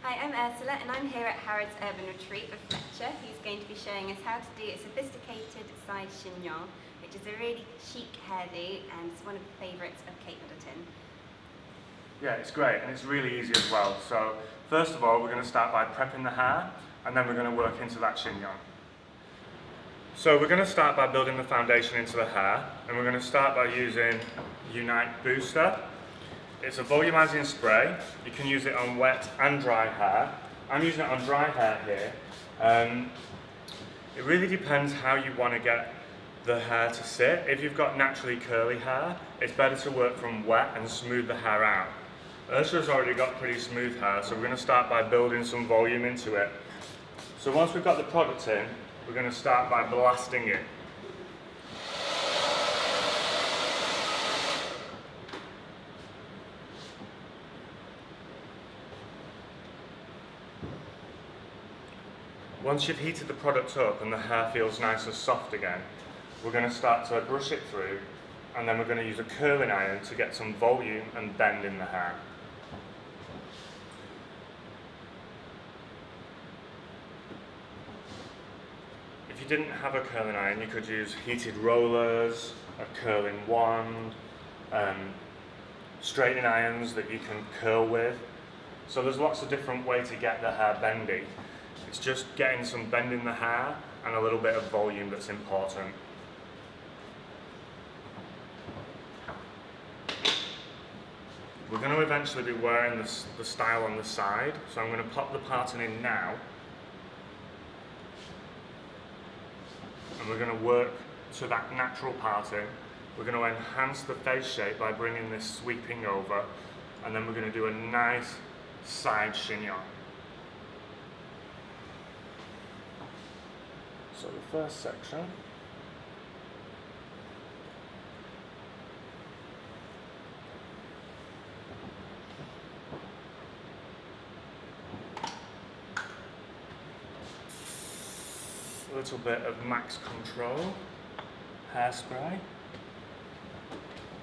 Hi, I'm Ursula and I'm here at Harrods Urban Retreat with Fletcher, who's going to be showing us how to do a sophisticated side chignon, which is a really chic hairdo and it's one of the favourites of Kate Middleton. Yeah, it's great and it's really easy as well. So first of all, we're going to start by prepping the hair and then we're going to work into that chignon. So we're going to start by building the foundation into the hair, and we're going to start by using Unite Booster. It's a volumizing spray. You can use it on wet and dry hair. I'm using it on dry hair here. It really depends how you want to get the hair to sit. If you've got naturally curly hair, it's better to work from wet and smooth the hair out. Ursula's already got pretty smooth hair, so we're going to start by building some volume into it. So once we've got the product in, we're going to start by blasting it. Once you've heated the product up and the hair feels nice and soft again, we're going to start to brush it through, and then we're going to use a curling iron to get some volume and bend in the hair. If you didn't have a curling iron, you could use heated rollers, a curling wand, straightening irons that you can curl with. So there's lots of different ways to get the hair bendy. It's just getting some bend in the hair and a little bit of volume that's important. We're going to eventually be wearing the style on the side, so I'm going to pop the parting in now. And we're going to work to that natural parting. We're going to enhance the face shape by bringing this sweeping over, and then we're going to do a nice side chignon. So the first section, a little bit of Max Control hairspray,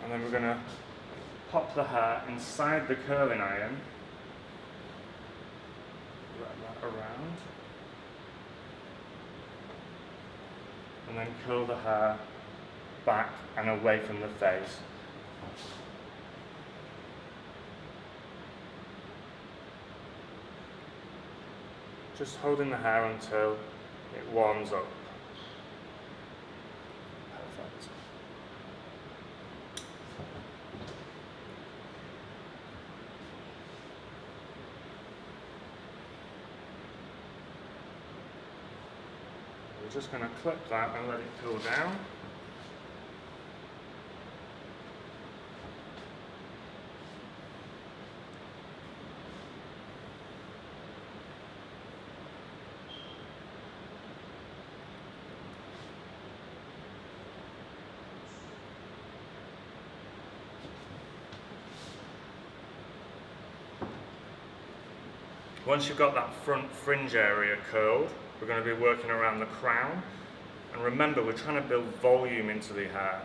and then we're going to pop the hair inside the curling iron, wrap that around, and then curl the hair back and away from the face. Just holding the hair until it warms up. Perfect. We're just going to clip that and let it cool down. Once you've got that front fringe area curled, we're going to be working around the crown. And remember, we're trying to build volume into the hair.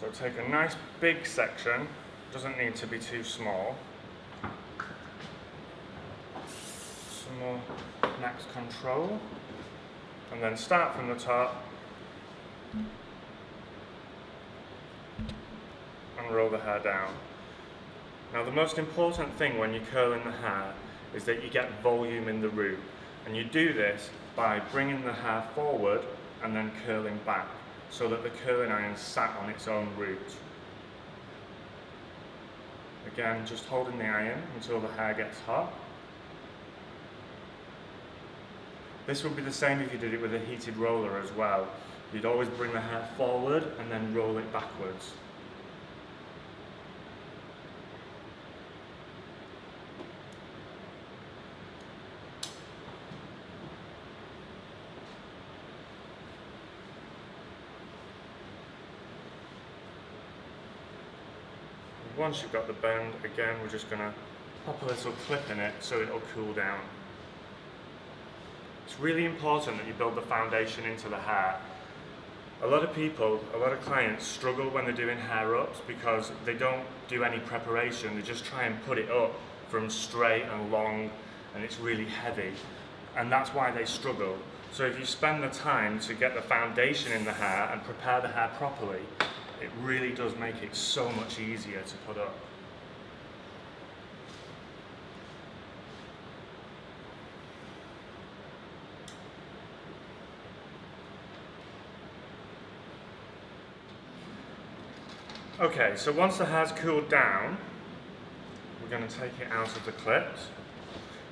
So take a nice big section, doesn't need to be too small. Some more Max Control. And then start from the top and roll the hair down. Now the most important thing when you're curling the hair is that you get volume in the root, and you do this by bringing the hair forward and then curling back so that the curling iron sat on its own root. Again, just holding the iron until the hair gets hot. This would be the same if you did it with a heated roller as well. You'd always bring the hair forward and then roll it backwards. Once you've got the bend, again, we're just going to pop a little clip in it so it'll cool down. It's really important that you build the foundation into the hair. A lot of people, a lot of clients struggle when they're doing hair ups because they don't do any preparation. They just try and put it up from straight and long and it's really heavy, and that's why they struggle. So if you spend the time to get the foundation in the hair and prepare the hair properly, it really does make it so much easier to put up. Okay, so once the hair's cooled down, we're going to take it out of the clips.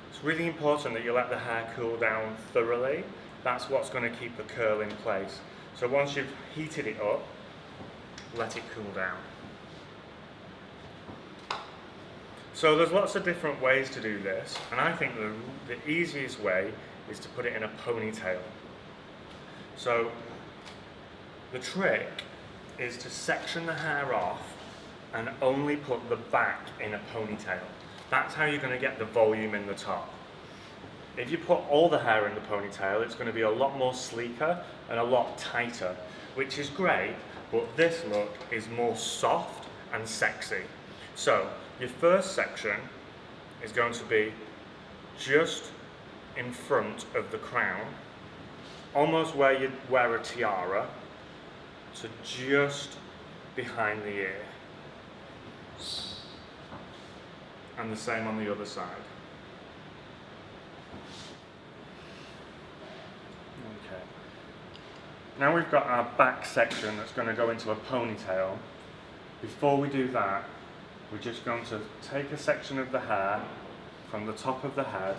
It's really important that you let the hair cool down thoroughly. That's what's going to keep the curl in place. So once you've heated it up, let it cool down. So there's lots of different ways to do this, and I think the easiest way is to put it in a ponytail. So the trick is to section the hair off and only put the back in a ponytail. That's how you're going to get the volume in the top. If you put all the hair in the ponytail, it's going to be a lot more sleeker and a lot tighter, which is great, but this look is more soft and sexy. So your first section is going to be just in front of the crown, almost where you wear a tiara, to just behind the ear. And the same on the other side. Okay. Now we've got our back section that's going to go into a ponytail. Before we do that, we're just going to take a section of the hair from the top of the head,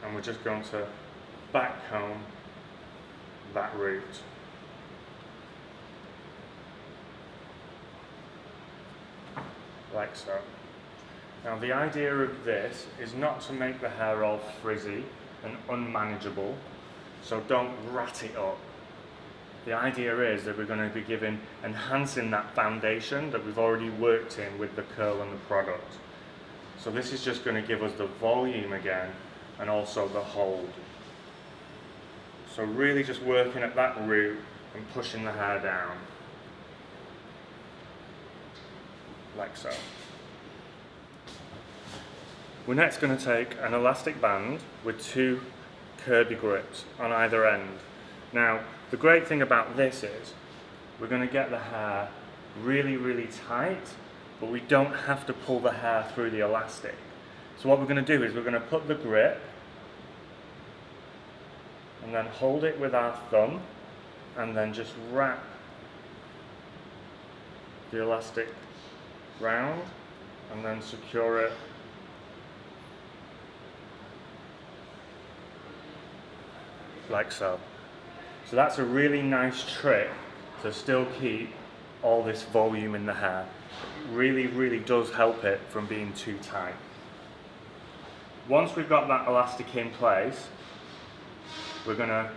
and we're just going to back comb that root. Like so. Now the idea of this is not to make the hair all frizzy and unmanageable, so don't rat it up. The idea is that we're going to be enhancing that foundation that we've already worked in with the curl and the product. So this is just going to give us the volume again and also the hold. So really just working at that root and pushing the hair down. Like so. We're next going to take an elastic band with 2 Kirby grips on either end. Now, the great thing about this is we're going to get the hair really, really tight, but we don't have to pull the hair through the elastic. So what we're going to do is we're going to put the grip and then hold it with our thumb and then just wrap the elastic round and then secure it like so. So that's a really nice trick to still keep all this volume in the hair. It really, really does help it from being too tight. Once we've got that elastic in place, we're going to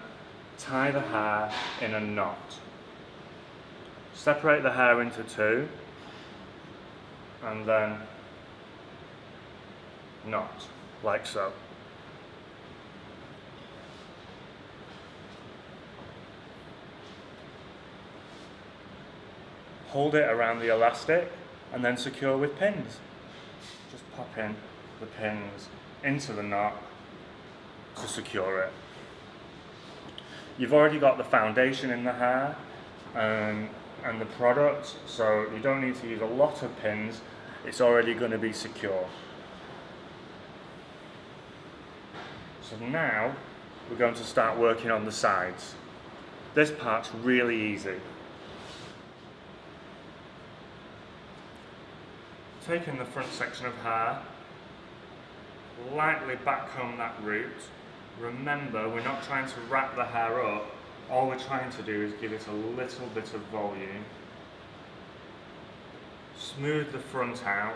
tie the hair in a knot. Separate the hair into 2 and then knot, like so. Hold it around the elastic and then secure with pins. Just pop in the pins into the knot to secure it. You've already got the foundation in the hair and the product, so you don't need to use a lot of pins. It's already going to be secure. So now we're going to start working on the sides. This part's really easy. Taking the front section of hair, lightly backcomb that root. Remember, we're not trying to wrap the hair up. All we're trying to do is give it a little bit of volume. Smooth the front out,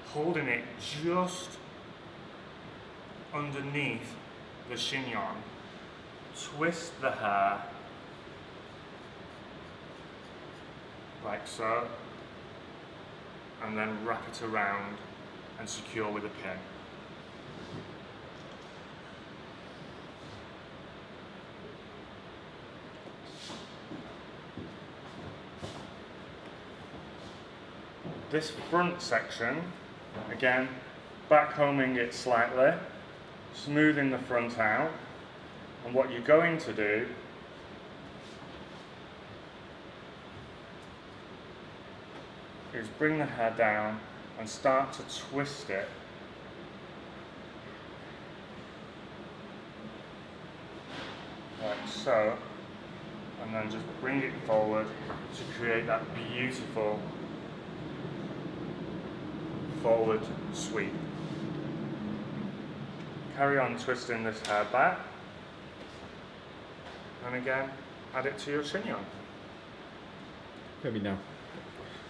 holding it just underneath the chignon. Twist the hair like so, and then wrap it around and secure with a pin. This front section Again, backcombing it slightly, smoothing the front out, and what you're going to do is bring the hair down and start to twist it like so, and then just bring it forward to create that beautiful forward sweep. Carry on twisting this hair back, and again add it to your chignon. Maybe now.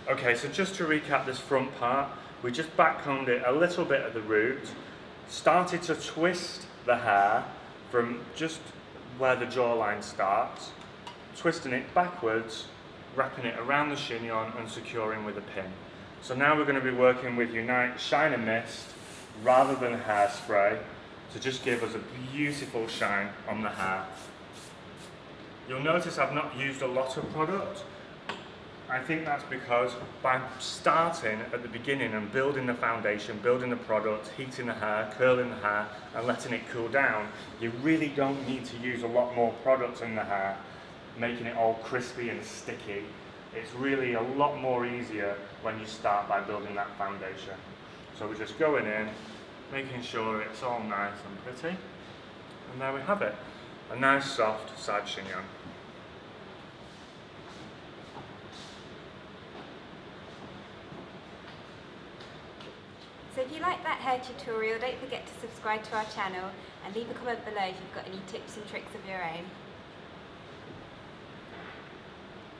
Okay, so just to recap this front part, we just backcombed it a little bit at the root, started to twist the hair from just where the jawline starts, twisting it backwards, wrapping it around the chignon and securing with a pin. So now we're going to be working with Unite Shine and Mist rather than hairspray to just give us a beautiful shine on the hair. You'll notice I've not used a lot of product. I think that's because by starting at the beginning and building the foundation, building the product, heating the hair, curling the hair and letting it cool down, you really don't need to use a lot more product in the hair, making it all crispy and sticky. It's really a lot more easier when you start by building that foundation. So we're just going in, making sure it's all nice and pretty, and there we have it, a nice soft side chignon. So if you like that hair tutorial, don't forget to subscribe to our channel and leave a comment below if you've got any tips and tricks of your own.